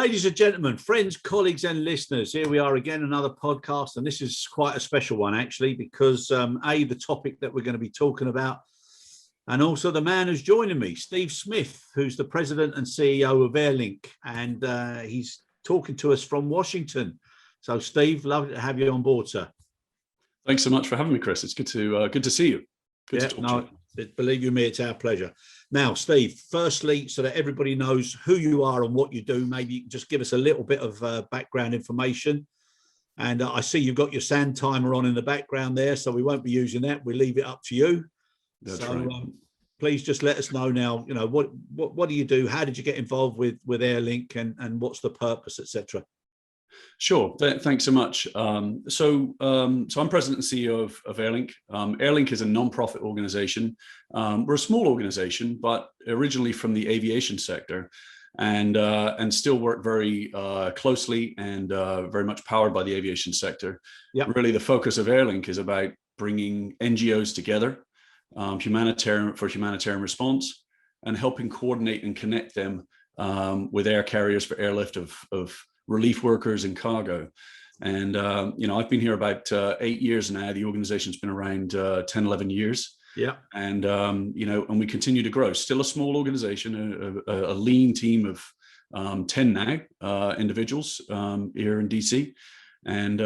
Ladies and gentlemen, friends, colleagues and listeners, here we are again, another podcast. And this is quite a special one, actually, because the topic that we're going to be talking about, and also the man who's joining me, Steve Smith, who's the president and CEO of Airlink. And he's talking to us from Washington. So, Steve, lovely to have you on board, sir. Thanks so much for having me, Chris. It's good to see you. Good to talk to you. Believe you me, it's our pleasure. Now, Steve, firstly, so that everybody knows who you are and what you do, maybe you can just give us a little bit of background information. And I see you've got your sand timer on in the background there, so we won't be using that. We leave it up to you. That's right. Please just let us know now, you know, what do you do? How did you get involved with Airlink and what's the purpose, etc.? Sure. Thanks so much. So I'm president and CEO of Airlink. Airlink is a non-profit organization. We're a small organization, but originally from the aviation sector, and still work very closely and very much powered by the aviation sector. Yep. Really, the focus of Airlink is about bringing NGOs together, humanitarian response, and helping coordinate and connect them with air carriers for airlift of relief workers and cargo. And, I've been here about 8 years now. The organization's been around 10, 11 years. Yeah. And, and we continue to grow. Still a small organization, a lean team of 10 now, individuals here in DC. And,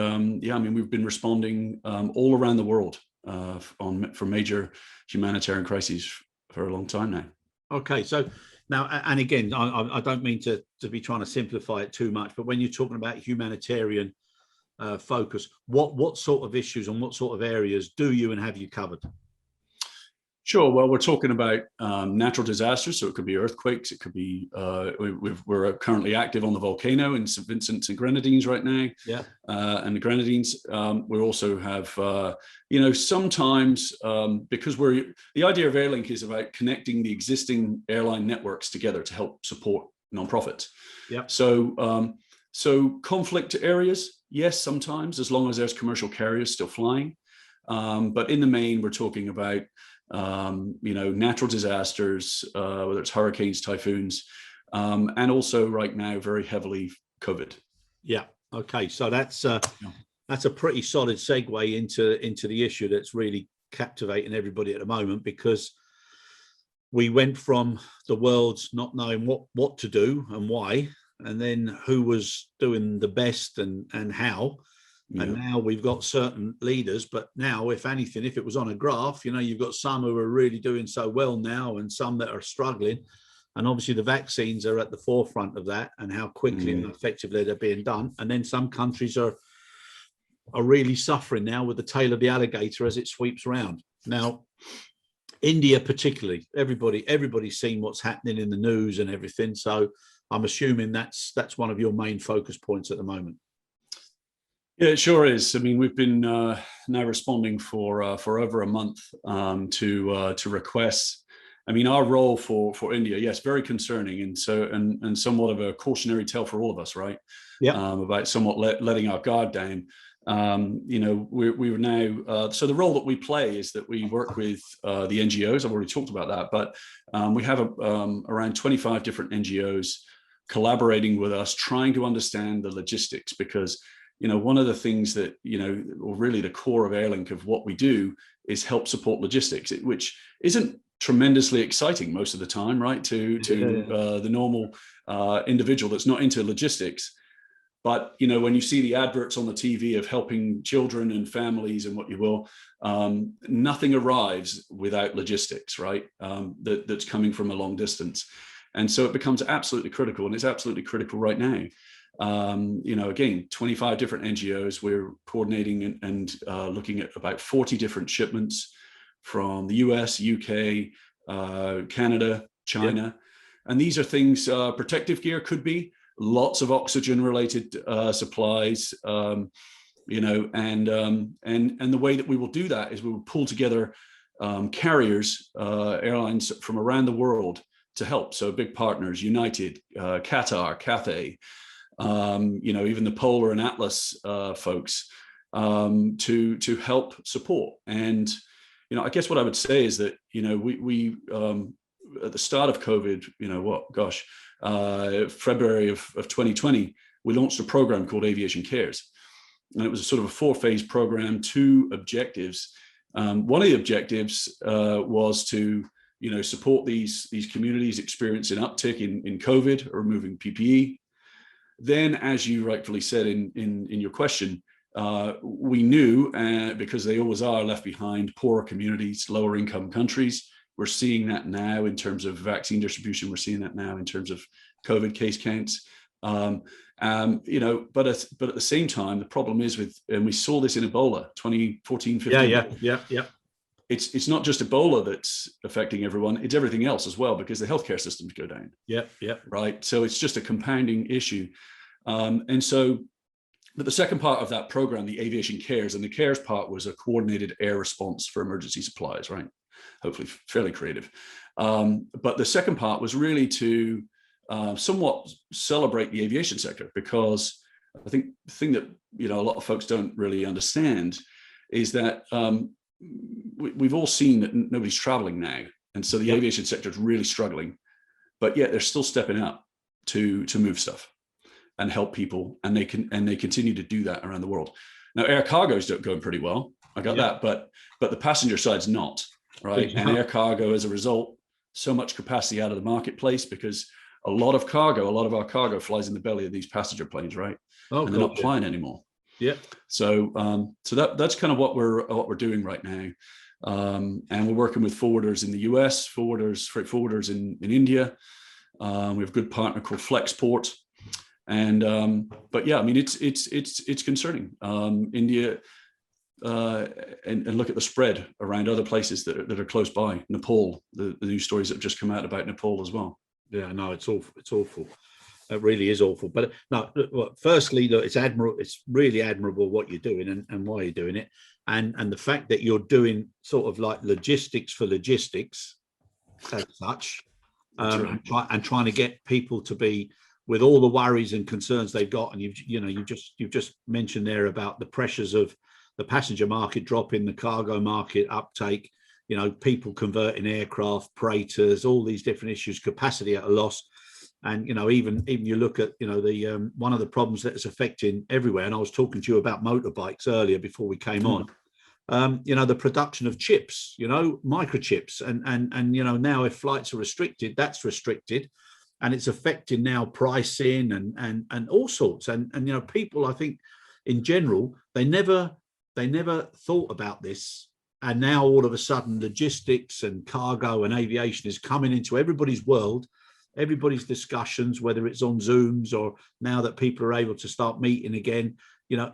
we've been responding all around the world for major humanitarian crises for a long time now. Okay, so now, and again, I don't mean to be trying to simplify it too much, but when you're talking about humanitarian focus, what sort of issues and what sort of areas do you and have you covered? Sure. Well, we're talking about natural disasters, so it could be earthquakes. It could be we're currently active on the volcano in St.Vincent and Grenadines right now. Yeah. And the Grenadines. We also have sometimes because the idea of Airlink is about connecting the existing airline networks together to help support nonprofits. Yeah. So conflict areas, yes, sometimes, as long as there's commercial carriers still flying. But in the main, we're talking about natural disasters, whether it's hurricanes, typhoons, and also right now very heavily COVID. Yeah. Okay. So that's a pretty solid segue into the issue that's really captivating everybody at the moment, because we went from the world's not knowing what to do and why, and then who was doing the best and how. Yeah. And now we've got certain leaders, but now, if anything, if it was on a graph, you've got some who are really doing so well now and some that are struggling. And obviously the vaccines are at the forefront of that and how quickly and effectively they're being done. And then some countries are really suffering now with the tail of the alligator as it sweeps around. Now, India particularly, everybody's seen what's happening in the news and everything. So I'm assuming that's one of your main focus points at the moment. Yeah, it sure is. I mean, we've been now responding for over a month to requests. I mean, our role for India, yes, very concerning, and somewhat of a cautionary tale for all of us, right? Yeah. About somewhat letting our guard down. We're now so the role that we play is that we work with the NGOs. I've already talked about that, but we have around 25 different NGOs collaborating with us, trying to understand the logistics, because one of the things that, or really the core of Airlink, of what we do, is help support logistics, which isn't tremendously exciting most of the time, right? To the normal individual that's not into logistics. But, when you see the adverts on the TV of helping children and families and what you will, nothing arrives without logistics, right? That's coming from a long distance. And so it becomes absolutely critical, and it's absolutely critical right now. Again, 25 different NGOs. We're coordinating and looking at about 40 different shipments from the US, UK, Canada, China. Yep. And these are things, protective gear could be, lots of oxygen related supplies, and the way that we will do that is we will pull together carriers, airlines from around the world to help. So big partners, United, Qatar, Cathay, even the Polar and Atlas folks, to help support. And I guess what I would say is that at the start of COVID, February of 2020, we launched a program called Aviation Cares. And it was a sort of a 4-phase program, 2 objectives. One of the objectives was to, support these communities experiencing uptick in COVID, or removing PPE. Then, as you rightfully said in your question, we knew, because they always are left behind, poorer communities, lower income countries. We're seeing that now in terms of vaccine distribution. We're seeing that now in terms of COVID case counts. But at the same time, the problem is and we saw this in Ebola, 2014, 15. Yeah. It's not just Ebola that's affecting everyone, it's everything else as well, because the healthcare systems go down. Yeah. Right. So it's just a compounding issue. But the second part of that program, the Aviation Cares, and the Cares part was a coordinated air response for emergency supplies, right? Hopefully fairly creative. But the second part was really to somewhat celebrate the aviation sector, because I think the thing that a lot of folks don't really understand is that we've all seen that nobody's traveling now, and so the aviation sector is really struggling, but yet they're still stepping up to move stuff and help people, and they continue to do that around the world. Now, air cargo is going pretty well. I got that, but the passenger side's not, right? And air cargo, as a result, so much capacity out of the marketplace, because a lot of our cargo flies in the belly of these passenger planes, right? And they're not flying anymore. Yeah. So that's kind of what we're doing right now. And we're working with forwarders in the US, freight forwarders in India. We have a good partner called Flexport. And but yeah, I mean, it's concerning. India, and look at the spread around other places that are close by. Nepal, the news stories that have just come out about Nepal as well. Yeah, no, it's awful. It's awful. It really is awful. But no, firstly, look, it's admirable. It's really admirable what you're doing and why you're doing it, and the fact that you're doing sort of like logistics for logistics, as such, right. and trying to get people to be, with all the worries and concerns they've got, and you've just mentioned there about the pressures of the passenger market dropping, the cargo market uptake, people converting aircraft, freighters, all these different issues, capacity at a loss. And, even you look at, the one of the problems that is affecting everywhere. And I was talking to you about motorbikes earlier before we came on, the production of chips, microchips, and now if flights are restricted, that's restricted, and it's affecting now pricing and all sorts. And people, I think in general, they never thought about this. And now all of a sudden, logistics and cargo and aviation is coming into everybody's world, everybody's discussions, whether it's on Zooms or now that people are able to start meeting again,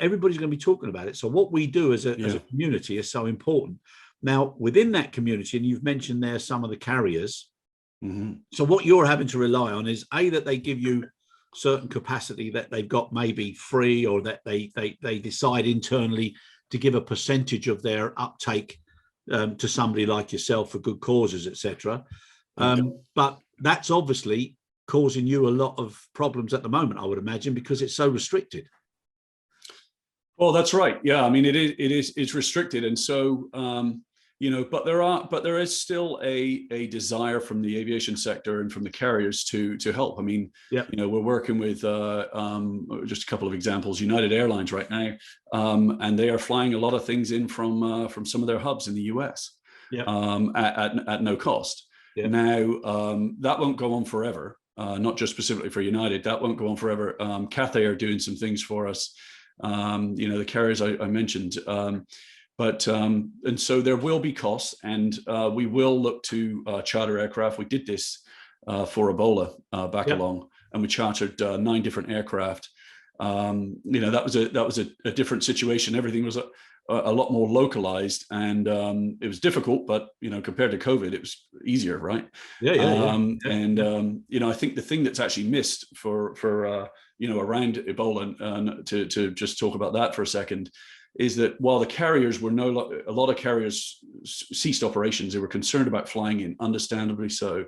everybody's going to be talking about it. So what we do as a community is so important. Now, within that community, and you've mentioned there some of the carriers. Mm-hmm. So what you're having to rely on is that they give you certain capacity that they've got maybe free, or that they decide internally to give a percentage of their uptake to somebody like yourself for good causes, etc. But that's obviously causing you a lot of problems at the moment, I would imagine, because it's so restricted. Well, that's right. Yeah, I mean, it's restricted, and so but there is still a desire from the aviation sector and from the carriers to help. I mean, we're working with just a couple of examples. United Airlines right now, and they are flying a lot of things in from some of their hubs in the US at no cost. Yeah. Now that won't go on forever. Not just specifically for United, that won't go on forever. Cathay are doing some things for us. The carriers I mentioned. And so there will be costs, and we will look to charter aircraft. We did this for Ebola back along, and we chartered 9 different aircraft. That was a different situation. Everything was a lot more localized, and it was difficult, but compared to COVID, it was easier, right? And I think the thing that's actually missed for around Ebola, and to just talk about that for a second, is that while the carriers were a lot of carriers ceased operations, they were concerned about flying in, understandably so.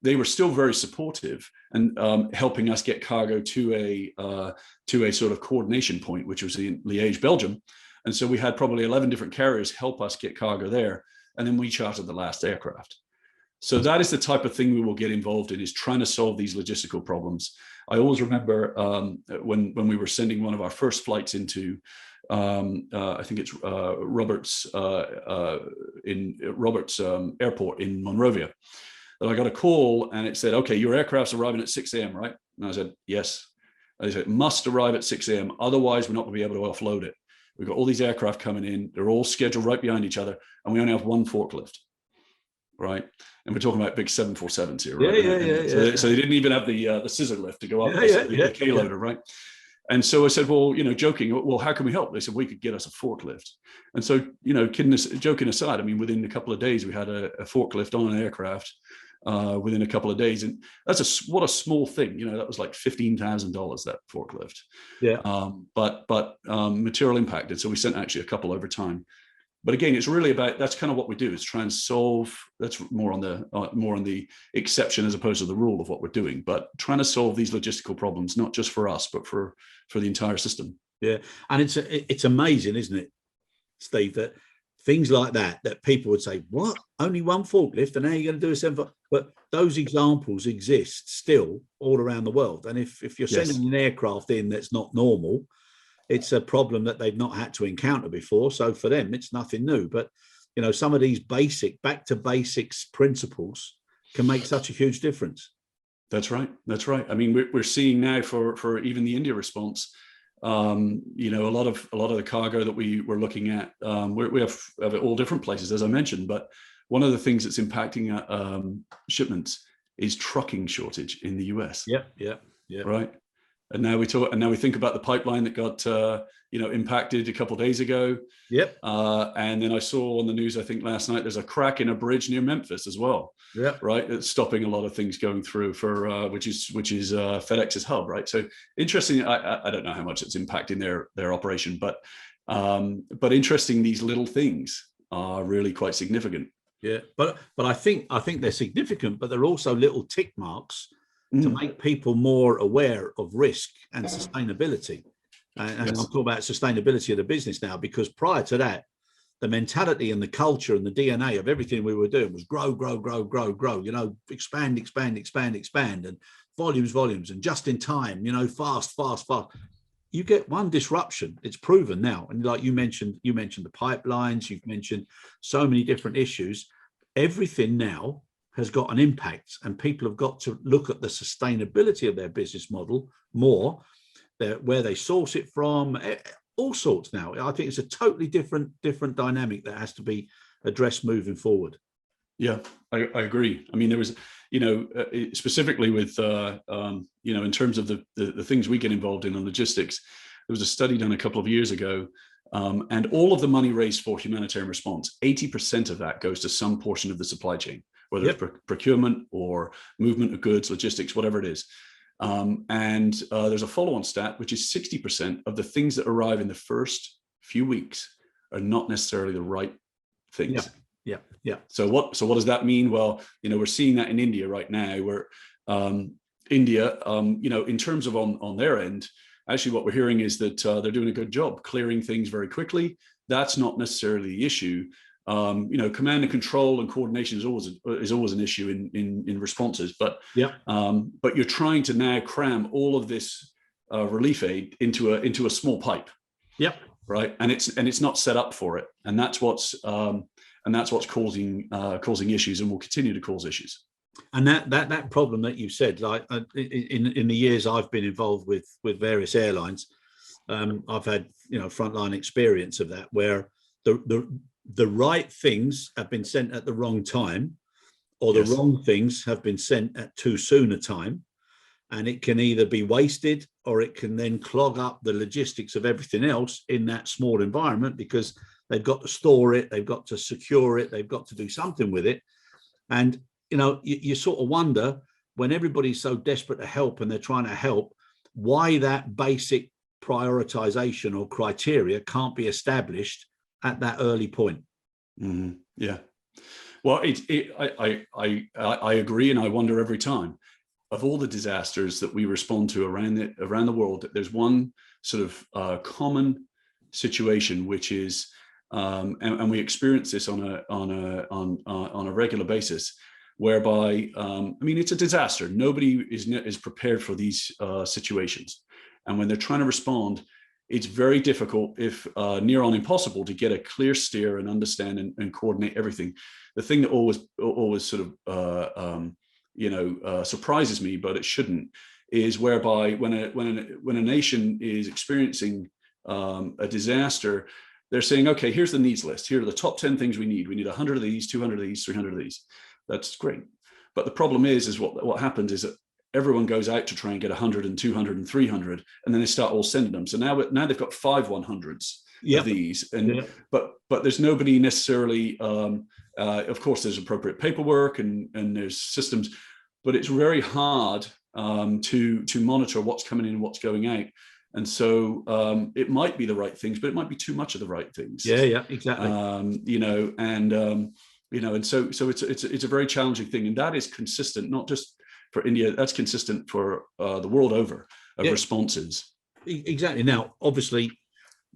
They were still very supportive and helping us get cargo to a sort of coordination point, which was in Liège, Belgium. And so we had probably 11 different carriers help us get cargo there, and then we chartered the last aircraft. So that is the type of thing we will get involved in, is trying to solve these logistical problems. I always remember when we were sending one of our first flights into, I think it's Roberts Airport in Monrovia, that I got a call and it said, okay, your aircraft's arriving at 6 a.m., right? And I said, yes. And they said, it must arrive at 6 a.m. Otherwise, we're not going to be able to offload it. We've got all these aircraft coming in. They're all scheduled right behind each other. And we only have one forklift, right? And we're talking about big 747s here, right? So they didn't even have the scissor lift to go up the K loader, right? And so I said, well, joking, well, how can we help? They said, we could get us a forklift. And so, joking aside, I mean, within a couple of days, we had a forklift on an aircraft within a couple of days. And that's what a small thing, that was like $15,000, that forklift. Yeah. But material impacted. So we sent actually a couple over time. But again, it's really about, that's kind of what we do, is try and solve, that's more on the exception as opposed to the rule of what we're doing, but trying to solve these logistical problems, not just for us, but for the entire system. Yeah. And it's amazing, isn't it, Steve, that things like that people would say, what, only one forklift and now you're going to do a 7, but those examples exist still all around the world. And if you're sending an aircraft in that's not normal, it's a problem that they've not had to encounter before. So for them, it's nothing new. But, some of these back to basics principles can make such a huge difference. That's right. That's right. I mean, we're seeing now for even the India response, a lot of the cargo that we were looking at, we have all different places, as I mentioned. But one of the things that's impacting shipments is trucking shortage in the US. Yeah. Right. And now we think about the pipeline that got impacted a couple of days ago. Yep. And then I saw on the news, I think last night, there's a crack in a bridge near Memphis as well. Yeah. Right. It's stopping a lot of things going through for which is FedEx's hub. Right. So interesting. I don't know how much it's impacting their operation, but interesting. These little things are really quite significant. Yeah. But I think they're significant, but they're also little tick marks to make people more aware of risk and sustainability. And I'm talking about sustainability of the business now, because prior to that, the mentality and the culture and the DNA of everything we were doing was grow, expand, and volumes, and just in time, fast. You get one disruption, it's proven now. And like you mentioned the pipelines, you've mentioned so many different issues. Everything now has got an impact, and people have got to look at the sustainability of their business model more, where they source it from, all sorts now. I think it's a totally different dynamic that has to be addressed moving forward. Yeah, I agree. I mean, there was, specifically with, in terms of the things we get involved in logistics, there was a study done a couple of years ago, and all of the money raised for humanitarian response, 80% of that goes to some portion of the supply chain, whether it's procurement or movement of goods, logistics, whatever it is. And there's a follow-on stat, which is 60% of the things that arrive in the first few weeks are not necessarily the right things. Yeah. So what does that mean? Well, we're seeing that in India right now, where India, in terms of on their end, actually what we're hearing is that they're doing a good job clearing things very quickly. That's not necessarily the issue. Command and control and coordination is always an issue in responses, but you're trying to now cram all of this relief aid into a small pipe. Yep. Right. And it's not set up for it. And that's what's causing issues, and will continue to cause issues. And that problem that you said, like in the years I've been involved with various airlines, I've had frontline experience of that, where the right things have been sent at the wrong time, or the wrong things have been sent at too soon a time, and it can either be wasted, or it can then clog up the logistics of everything else in that small environment, because they've got to store it, they've got to secure it, they've got to do something with it. And you sort of wonder, when everybody's so desperate to help and they're trying to help, why that basic prioritization or criteria can't be established at that early point. Mm-hmm. Yeah. Well, I agree, and I wonder every time, of all the disasters that we respond to around the world, there's one sort of common situation, which is, and we experience this on a regular basis, whereby, I mean, it's a disaster. Nobody is prepared for these situations. And when they're trying to respond, it's very difficult, if near on impossible, to get a clear steer and understand and coordinate everything. The thing that always sort of surprises me, but it shouldn't, is whereby when a nation is experiencing a disaster, they're saying, okay, here's the needs list. Here are the top 10 things we need. We need 100 of these, 200 of these, 300 of these. That's great. But the problem is what happens is that everyone goes out to try and get 100 and 200 and 300, and then they start all sending them. So now they've got 5 100s of these, and but there's nobody necessarily. Of course, there's appropriate paperwork and there's systems, but it's very hard to monitor what's coming in and what's going out. And so it might be the right things, but it might be too much of the right things. Yeah, exactly. And so it's a very challenging thing, and that is consistent, not just for India. That's consistent for the world over of responses. Exactly. Now, obviously,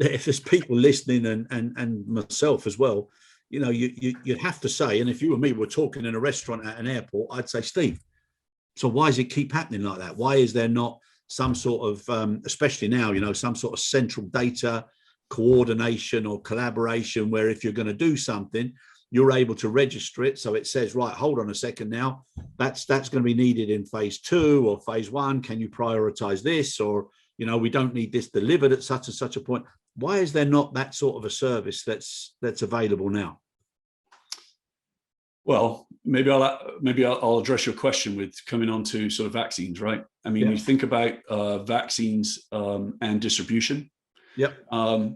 if there's people listening and myself as well, you'd have to say, and if you and me were talking in a restaurant at an airport, I'd say, Steve, so why does it keep happening like that? Why is there not some sort of, especially now, some sort of central data coordination or collaboration where if you're going to do something, you're able to register it. So it says, right, hold on a second now, that's going to be needed in phase 2 or phase 1. Can you prioritize this? Or, we don't need this delivered at such and such a point. Why is there not that sort of a service that's available now? Well, maybe I'll address your question with coming on to sort of vaccines, right? I mean, you think about vaccines and distribution. Yep. There's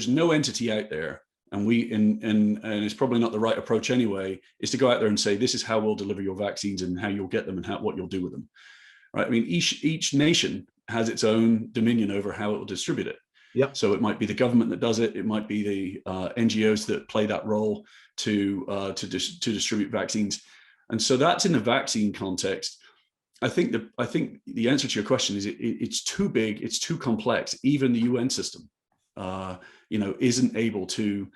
no entity out there, and it's probably not the right approach anyway, is to go out there and say, this is how we'll deliver your vaccines and how you'll get them and what you'll do with them, right? I mean, each nation has its own dominion over how it will distribute it. Yep. So it might be the government that does it. It might be the NGOs that play that role to distribute vaccines. And so that's in the vaccine context. I think the answer to your question is it's too big, it's too complex. Even the UN system, isn't able to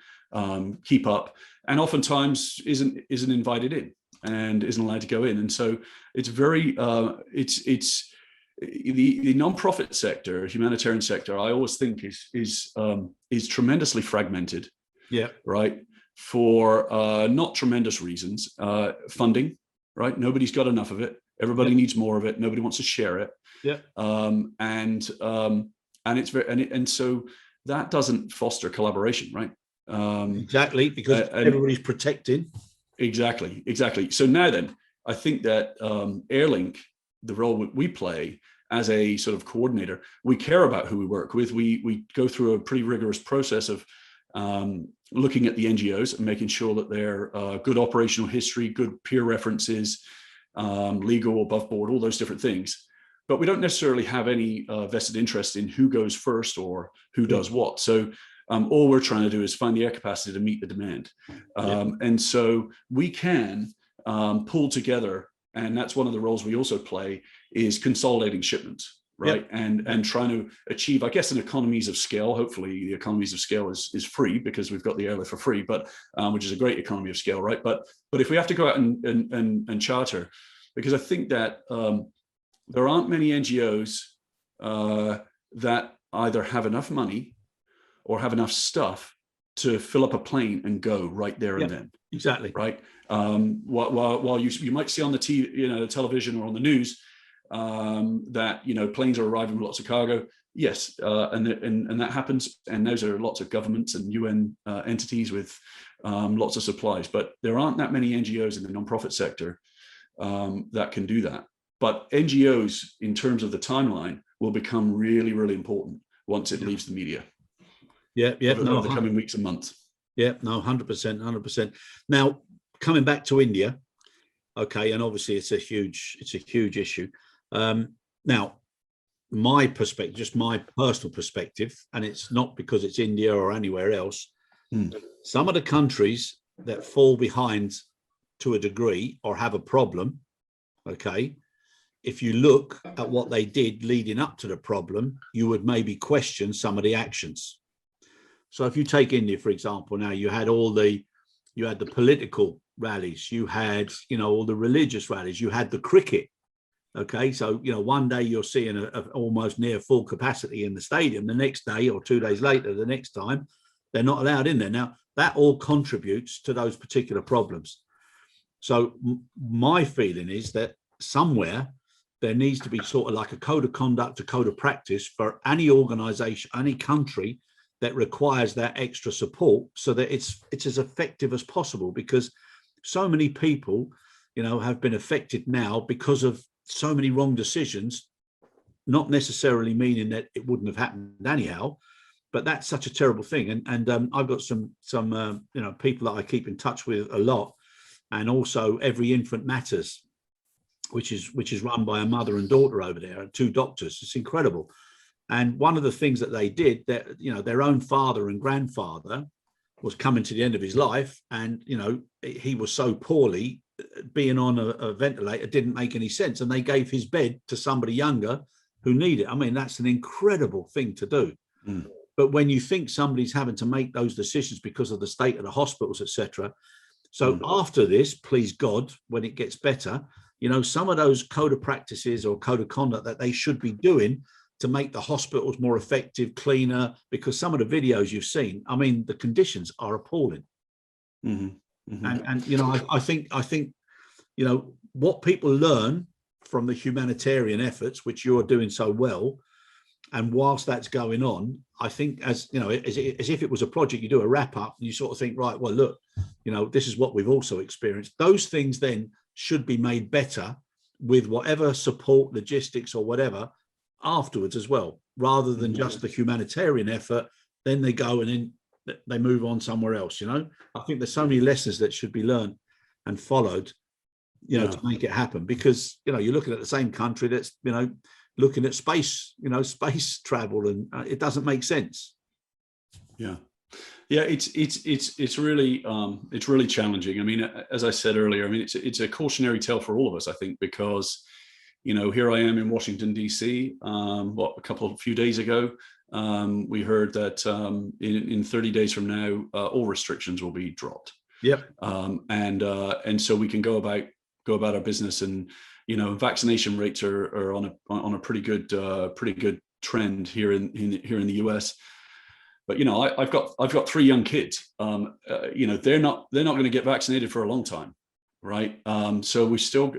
keep up, and oftentimes isn't invited in and isn't allowed to go in. And so it's very the nonprofit sector, humanitarian sector, I always think is tremendously fragmented. Yeah. Right. For not tremendous reasons. Funding. Right. Nobody's got enough of it. Everybody needs more of it. Nobody wants to share it. Yeah. And it's very and so that doesn't foster collaboration, right? Exactly, because everybody's protecting. Exactly. So now then, I think that Airlink, the role we play as a sort of coordinator, we care about who we work with. We go through a pretty rigorous process of looking at the NGOs and making sure that they're good operational history, good peer references, legal, above board, all those different things. But we don't necessarily have any vested interest in who goes first or who does what. So all we're trying to do is find the air capacity to meet the demand. And so we can pull together, and that's one of the roles we also play, is consolidating shipments, right? And trying to achieve, I guess, an economies of scale. Hopefully the economies of scale is free, because we've got the airlift for free, but which is a great economy of scale, right? But if we have to go out and charter, because I think that there aren't many NGOs that either have enough money or have enough stuff to fill up a plane and go right there and then. Exactly. Right. While you might see on the the television or on the news that planes are arriving with lots of cargo. Yes, and that happens, and those are lots of governments and UN entities with lots of supplies. But there aren't that many NGOs in the nonprofit sector that can do that. But NGOs, in terms of the timeline, will become really, really important once it leaves the media. Over the coming weeks and months. 100%. Now, coming back to India, okay, and obviously it's a huge issue. Now, my perspective, just my personal perspective, and it's not because it's India or anywhere else. Some of the countries that fall behind to a degree or have a problem, okay, if you look at what they did leading up to the problem, you would maybe question some of the actions. So if you take India, for example, now you had all the you had the political rallies, you had, all the religious rallies, you had the cricket. Okay, so one day you're seeing a almost near full capacity in the stadium. The next day or 2 days later, the next time, they're not allowed in there. Now that all contributes to those particular problems. So my feeling is that somewhere there needs to be sort of like a code of conduct, a code of practice for any organization, any country that requires that extra support, so that it's as effective as possible, because so many people, have been affected now because of so many wrong decisions, not necessarily meaning that it wouldn't have happened anyhow, but that's such a terrible thing. And I've got some people that I keep in touch with a lot, and also Every Infant Matters, which is run by a mother and daughter over there, 2 doctors. It's incredible. And one of the things that they did, that their own father and grandfather was coming to the end of his life, and he was so poorly, being on a ventilator didn't make any sense, and they gave his bed to somebody younger who needed it. I mean, that's an incredible thing to do. But when you think somebody's having to make those decisions because of the state of the hospitals, etc. So after this, please God, when it gets better, some of those code of practices or code of conduct that they should be doing to make the hospitals more effective, cleaner, because some of the videos you've seen, I mean, the conditions are appalling. And I think what people learn from the humanitarian efforts, which you're doing so well, and whilst that's going on, I think as if it was a project, you do a wrap up and you sort of think, right, well, look, this is what we've also experienced. Those things then should be made better with whatever support, logistics or whatever afterwards as well, rather than just the humanitarian effort. Then they go and then they move on somewhere else. I think there's so many lessons that should be learned and followed, to make it happen, because you're looking at the same country that's looking at space travel, and it doesn't make sense. It's really challenging. I mean, as I said earlier, I mean, it's a cautionary tale for all of us, I think, because here I am in Washington D.C. A few days ago, we heard that in 30 days from now, all restrictions will be dropped. Yep. And so we can go about our business, and vaccination rates are on a pretty good trend here in the US. But I've got 3 young kids. They're not going to get vaccinated for a long time, right? So we still,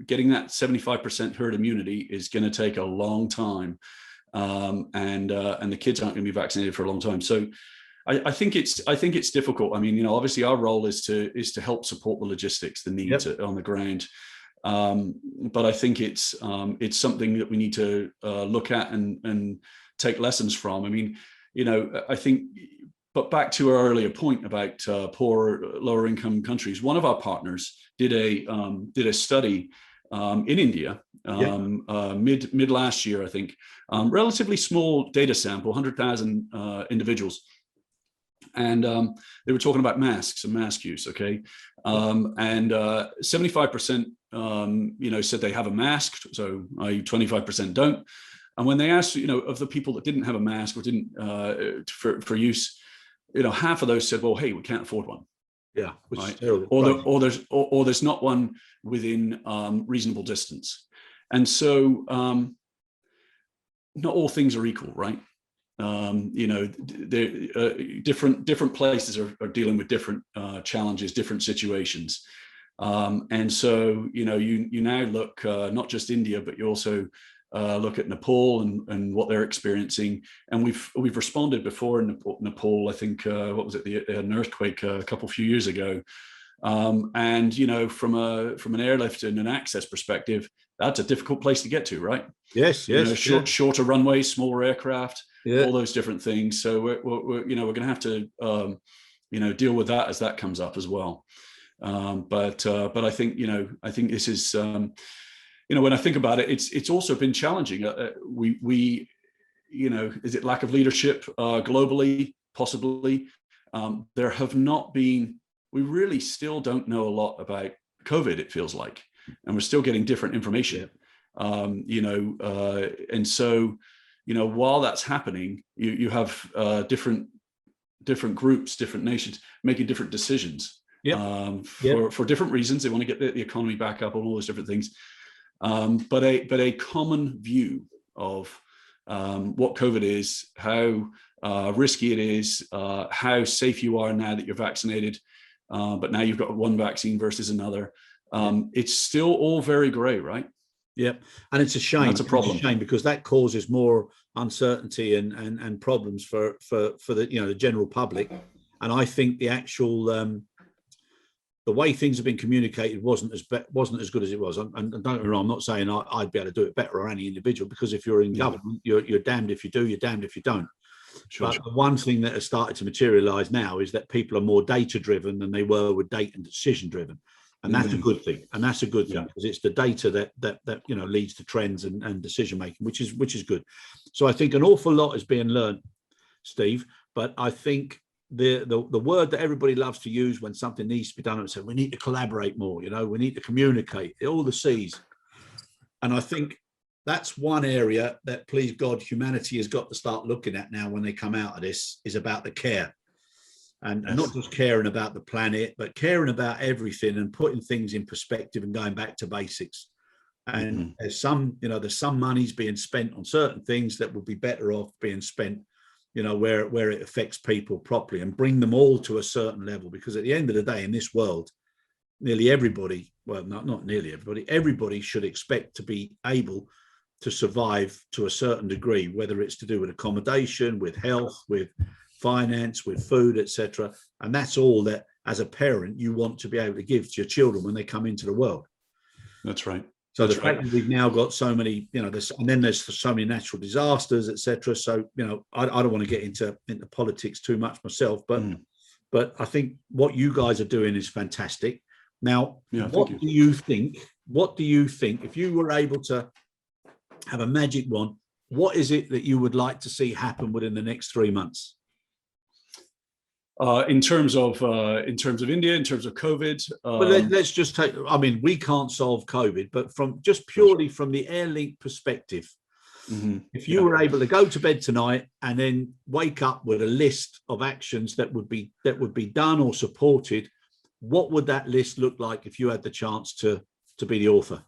getting that 75% herd immunity is going to take a long time, and the kids aren't going to be vaccinated for a long time. So I think it's difficult. I mean, obviously our role is to help support the logistics, the needs on the ground. But I think it's something that we need to look at and take lessons from. I mean, I think, but back to our earlier point about poor, lower income countries, one of our partners did a study in India mid last year, I think, relatively small data sample, 100,000 individuals. And they were talking about masks and mask use, okay? And 75%, said they have a mask, so 25% don't. And when they asked, of the people that didn't have a mask or didn't for use, half of those said, well, hey, we can't afford one. Yeah, which right? is terrible. Or there's not one within reasonable distance. And so not all things are equal, right? Different places are dealing with different challenges, different situations. And so, you now look not just India, but you also look at Nepal and what they're experiencing. And we've responded before in Nepal. I think what was it? They had an earthquake a few years ago. And from an airlift and an access perspective, that's a difficult place to get to, right? Yes. Shorter runways, smaller aircraft, all those different things. So we're going to have to deal with that as that comes up as well. But I think this is when I think about it, it's also been challenging. We is it lack of leadership globally? Possibly. There have not been. We really still don't know a lot about COVID. It feels like, and we're still getting different information. And so while that's happening, you have different groups, different nations making different decisions. for different reasons. They want to get the economy back up, and all those different things. But a common view of what COVID is, how risky it is, how safe you are now that you're vaccinated, but now you've got one vaccine versus another. It's still all very gray, right? Yep, and it's a shame. That's a problem. It's a shame because that causes more uncertainty and problems for the the general public. And I think the actual the way things have been communicated wasn't as good as it was. And don't get me wrong, I'm not saying I'd be able to do it better, or any individual, because if you're in government, you're damned if you do, you're damned if you don't. Sure. But the one thing that has started to materialize now is that people are more data driven than they were with data and decision driven. And that's a good thing. And that's a good thing, because it's the data that leads to trends and decision making, which is good. So I think an awful lot is being learned, Steve. But I think the word that everybody loves to use when something needs to be done, and say we need to collaborate more, we need to communicate, all the C's. And I think that's one area that, please God, humanity has got to start looking at now when they come out of this, is about the care. And not just caring about the planet, but caring about everything and putting things in perspective and going back to basics. And there's some money's being spent on certain things that would be better off being spent, where it affects people properly, and bring them all to a certain level. Because at the end of the day, in this world, nearly everybody, well, not nearly everybody should expect to be able to survive to a certain degree, whether it's to do with accommodation, with health, with finance, with food, etc. And that's all that, as a parent, you want to be able to give to your children when they come into the world. That's right. So the fact that we've now got so many, and then there's so many natural disasters, etc. So I don't want to get into politics too much myself, but I think what you guys are doing is fantastic. Now, what do you think? What do you think, if you were able to have a magic wand, what is it that you would like to see happen within the next 3 months? In terms of India, in terms of COVID, but let's just take. I mean, we can't solve COVID, but from just purely from the Airlink perspective, if you were able to go to bed tonight and then wake up with a list of actions that would be done or supported, what would that list look like if you had the chance to be the author?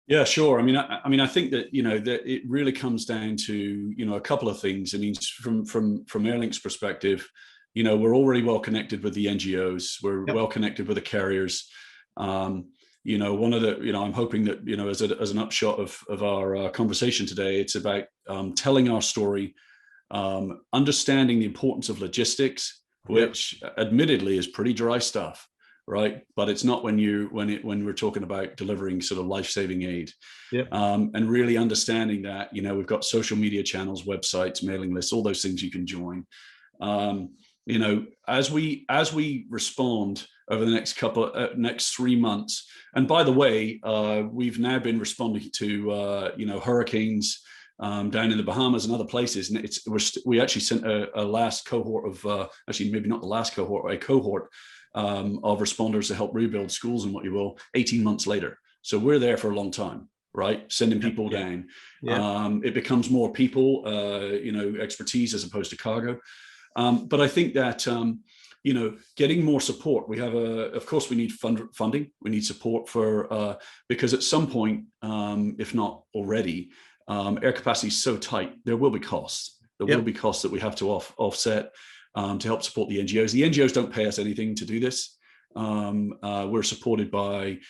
Yeah, sure. I mean, I think that that it really comes down to a couple of things. I mean, from Airlink's perspective, we're already well connected with the NGOs. We're well connected with the carriers. One of the I'm hoping that as an upshot of our conversation today, it's about telling our story, understanding the importance of logistics, which admittedly is pretty dry stuff. Right, but it's not when we're talking about delivering sort of life-saving aid, and really understanding that we've got social media channels, websites, mailing lists, all those things you can join. As we respond over the next 3 months, and by the way, we've now been responding to hurricanes down in the Bahamas and other places, and we actually sent a last cohort of actually maybe not the last cohort, a cohort of responders to help rebuild schools and what you will 18 months later. So we're there for a long time, right? Sending people down. It becomes more people, expertise as opposed to cargo. But I think that, getting more support, we have of course we need funding, we need support for, because at some point, if not already, air capacity is so tight, there will be costs. There will be costs that we have to offset. To help support the NGOs. The NGOs don't pay us anything to do this. We're supported by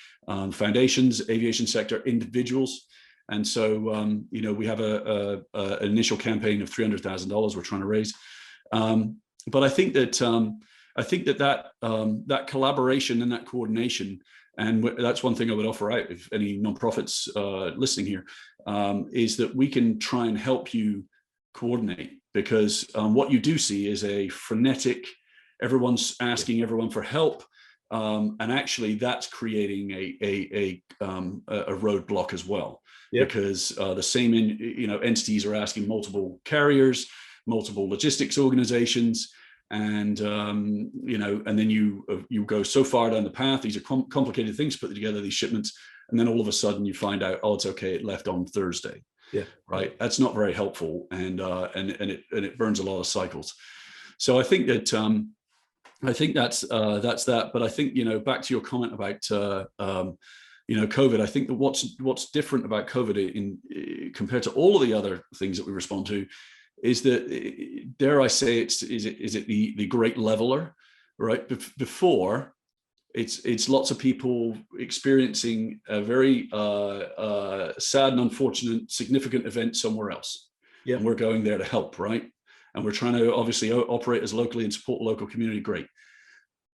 foundations, aviation sector, individuals. And so, we have an initial campaign of $300,000 we're trying to raise. But I think that that collaboration and that coordination, and that's one thing I would offer out if any nonprofits listening here, is that we can try and help you coordinate. Because what you do see is a frenetic, everyone's asking everyone for help, and actually that's creating a roadblock as well. Because the same entities are asking multiple carriers, multiple logistics organizations, and and then you go so far down the path. These are complicated things to put together, these shipments, and then all of a sudden you find out, oh, it's okay, it left on Thursday. Right. That's not very helpful, and it burns a lot of cycles. So I think that I think that's that. But I think, back to your comment about COVID. I think that what's different about COVID compared to all of the other things that we respond to is that, dare I say, is it the great leveler, right? Before, it's lots of people experiencing a very sad and unfortunate significant event somewhere else, and we're going there to help, right? And we're trying to obviously operate as locally and support the local community. Great.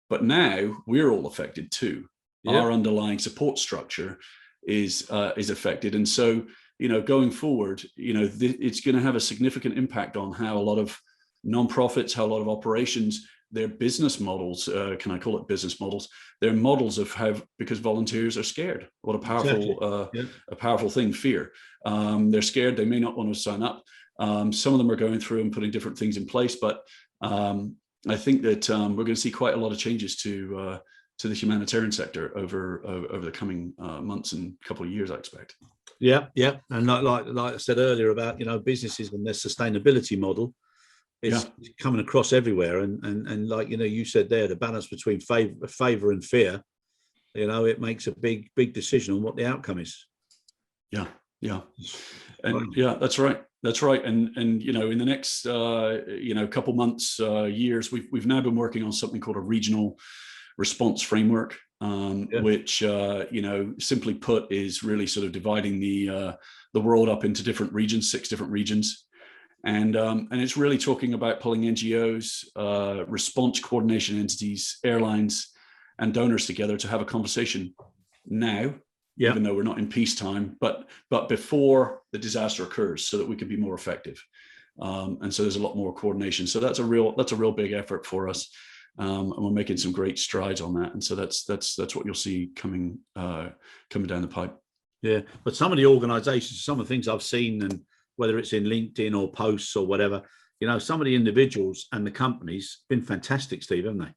But now we're all affected too. Our underlying support structure is affected. And so, going forward, it's going to have a significant impact on how a lot of nonprofits, how a lot of operations, their business models, can I call it business models? Their models of because volunteers are scared. What a powerful, a powerful thing, fear. They're scared. They may not want to sign up. Some of them are going through and putting different things in place, but I think that we're going to see quite a lot of changes to the humanitarian sector over the coming months and couple of years, I expect. Yeah, and like I said earlier about businesses and their sustainability model is coming across everywhere, and like you said there, the balance between favor and fear, it makes a big decision on what the outcome is. Yeah, and that's right. And in the next couple months, years, we've now been working on something called a regional response framework, which simply put is really sort of dividing the world up into different regions, 6 different regions, and it's really talking about pulling NGOs, response coordination entities, airlines, and donors together to have a conversation now. Even though we're not in peacetime, but before the disaster occurs, so that we can be more effective. And so there's a lot more coordination. So that's a real big effort for us, and we're making some great strides on that. And so that's what you'll see coming down the pipe. Yeah, but some of the organisations, some of the things I've seen, and whether it's in LinkedIn or posts or whatever, some of the individuals and the companies been fantastic, Steve, haven't they?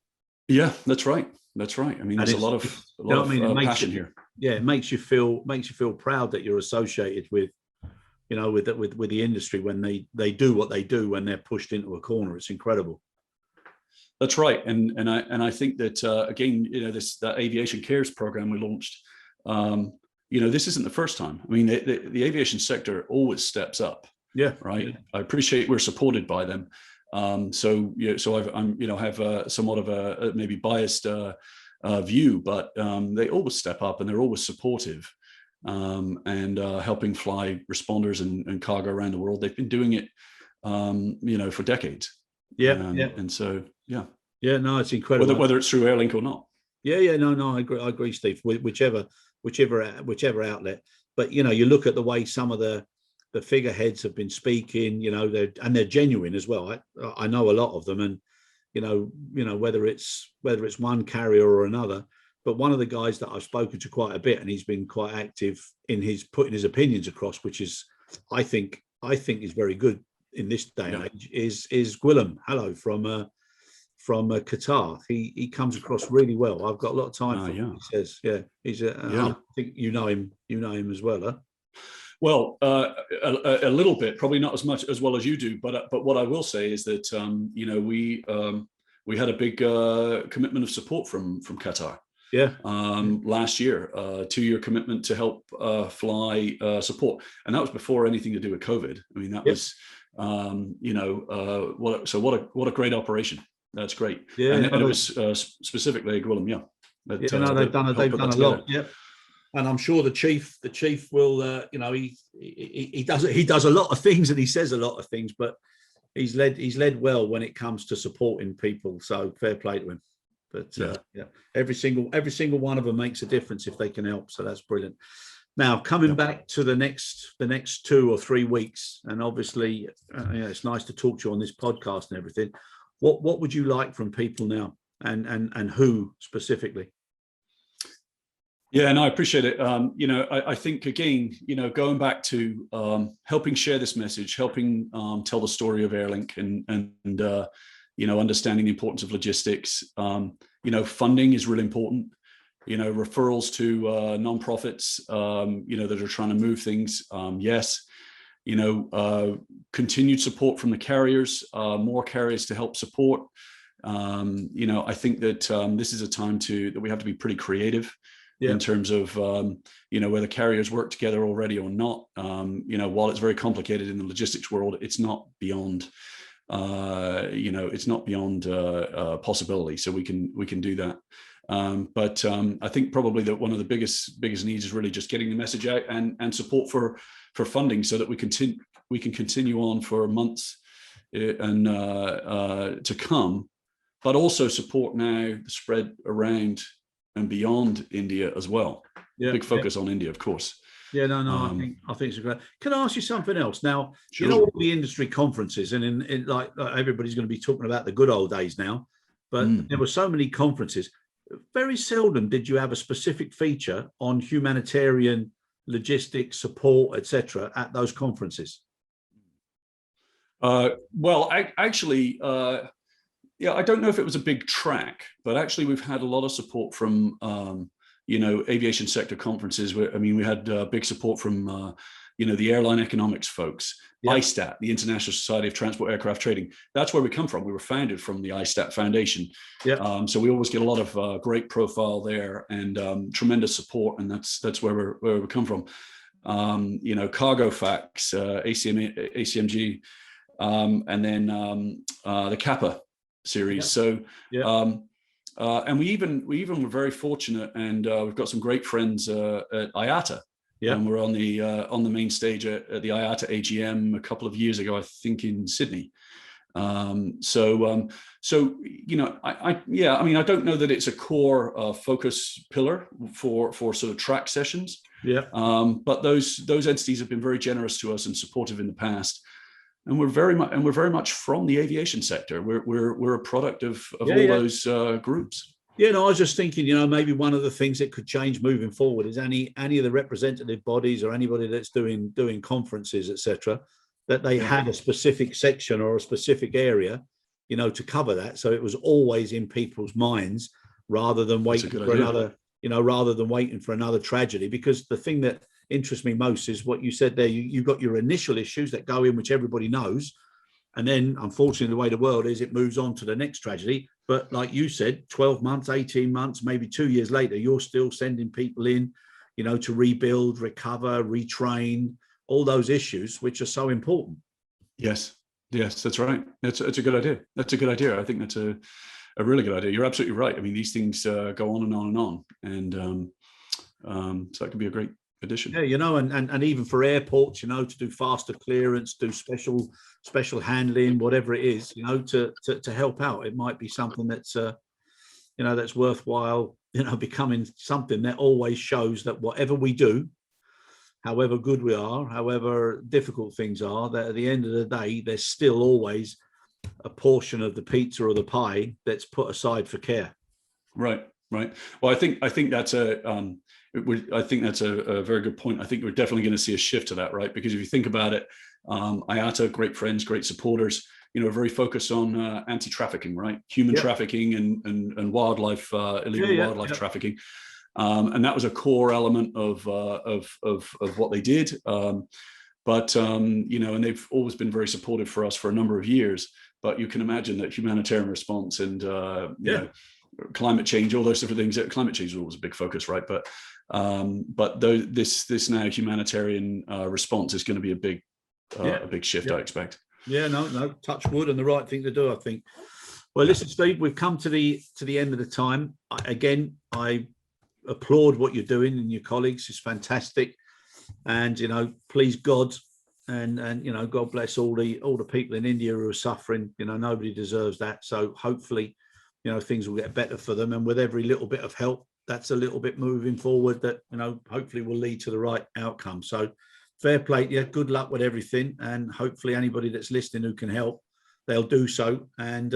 Yeah, that's right. I mean, there's a lot of passion here. Yeah, it makes you feel proud that you're associated with, with the industry when they do what they do when they're pushed into a corner. It's incredible. That's right, and I think that again, that aviation cares program we launched. This isn't the first time. I mean, the aviation sector always steps up. Yeah, right. Yeah. I appreciate we're supported by them. So I have somewhat of a maybe biased view, but they always step up and they're always supportive, and helping fly responders and cargo around the world. They've been doing it, for decades. And so no, it's incredible. Whether it's through Airlink or not. No, I agree, Steve. Whichever outlet, but you look at the way some of the figureheads have been speaking, they're genuine as well. I know a lot of them, and whether it's one carrier or another, but one of the guys that I've spoken to quite a bit, and he's been quite active in putting his opinions across, which is I think is very good in this day and age, is Gwilym Hello from Qatar. He comes across really well. I've got a lot of time for him. He says, he's I think you know him as well, huh? Well, a little bit, probably not as much as well as you do, but what I will say is that we had a big commitment of support from Qatar. Last year, 2-year commitment to help fly support, and that was before anything to do with COVID. I mean, that was what a great operation. That's great. And it was specifically Gwilym. They've done a lot. And I'm sure the chief will, he does a lot of things, and he says a lot of things, but he's led well when it comes to supporting people. So fair play to him. But every single one of them makes a difference if they can help. So that's brilliant. Now coming back to the next 2 or 3 weeks, and obviously, it's nice to talk to you on this podcast and everything. What would you like from people now, and who specifically? Yeah, no, I appreciate it. I think, again, going back to helping share this message, helping tell the story of Airlink, and understanding the importance of logistics. Funding is really important. Referrals to nonprofits, that are trying to move things. Continued support from the carriers, more carriers to help support. I think that this is a time that we have to be pretty creative in terms of whether carriers work together already or not. While it's very complicated in the logistics world, it's not beyond possibility. So we can do that. But I think probably that one of the biggest needs is really just getting the message out and support for funding, so that we can continue on for months and to come, but also support now the spread around and beyond India as well. Big focus on India, of course. I think it's a great. Can I ask you something else? Now, sure. all the industry conferences, and in like everybody's going to be talking about the good old days now, but there were so many conferences. Very seldom did you have a specific feature on humanitarian logistics support, etc., at those conferences. Well, actually, I don't know if it was a big track, but actually we've had a lot of support from aviation sector conferences. We had big support from the airline economics folks, ISTAT, the International Society of Transport Aircraft Trading. That's where we come from. We were founded from the ISTAT Foundation. So we always get a lot of great profile there and tremendous support, and that's where we come from. Cargo Facts, ACMG, and then the Kappa series. So and we even were very fortunate, and we've got some great friends at IATA. And we're on the main stage at the IATA AGM a couple of years ago, I think, in Sydney. I don't know that it's a core focus pillar for sort of track sessions. But those entities have been very generous to us and supportive in the past. And we're very much from the aviation sector. We're a product of all those groups. I was just thinking, maybe one of the things that could change moving forward is any of the representative bodies or anybody that's doing conferences, etc., that they had a specific section or a specific area, to cover that. So it was always in people's minds rather than waiting for another, rather than waiting for another tragedy. Because the thing that interests me most is what you said there. You've got your initial issues that go in, which everybody knows. And then, unfortunately, the way the world is, it moves on to the next tragedy. But like you said, 12 months, 18 months, maybe 2 years later, you're still sending people in, to rebuild, recover, retrain, all those issues, which are so important. Yes, that's right. That's a good idea. That's a good idea. I think that's a really good idea. You're absolutely right. I mean, these things go on and on and on. And so that could be a great addition. And even for airports, to do faster clearance, do special handling, whatever it is, to help out. It might be something that's that's worthwhile, becoming something that always shows that whatever we do, however good we are, however difficult things are, that at the end of the day, there's still always a portion of the pizza or the pie that's put aside for care. Right. Well, I think that's I think that's a very good point. I think we're definitely going to see a shift to that, right? Because if you think about it, IATA, great friends, great supporters, very focused on anti-trafficking, right? Human trafficking and wildlife, illegal wildlife trafficking. And that was a core element of what they did. But and they've always been very supportive for us for a number of years. But you can imagine that humanitarian response and climate change, all those different things. Climate change is always a big focus, right? But this now humanitarian response is going to be a big shift, I expect. No, touch wood, and the right thing to do, I think. Well, listen, Steve, we've come to the end of the time. I applaud what you're doing and your colleagues. It's fantastic, and please God, and God bless all the people in India who are suffering. Nobody deserves that. So hopefully, things will get better for them, and with every little bit of help, that's a little bit moving forward that hopefully will lead to the right outcome. So fair play to you, good luck with everything, and hopefully anybody that's listening who can help, they'll do so. And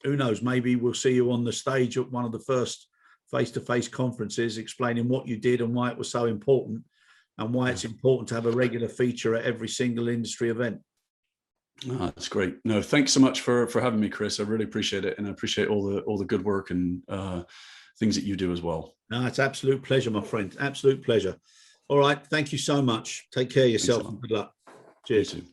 who knows, maybe we'll see you on the stage at one of the first face-to-face conferences explaining what you did and why it was so important, and why it's important to have a regular feature at every single industry event. Oh, that's great. No, thanks so much for having me, Chris. I really appreciate it, and I appreciate all the good work and things that you do as well. No, it's absolute pleasure, my friend. Absolute pleasure. All right, thank you so much. Take care of yourself and good luck. Cheers. You too.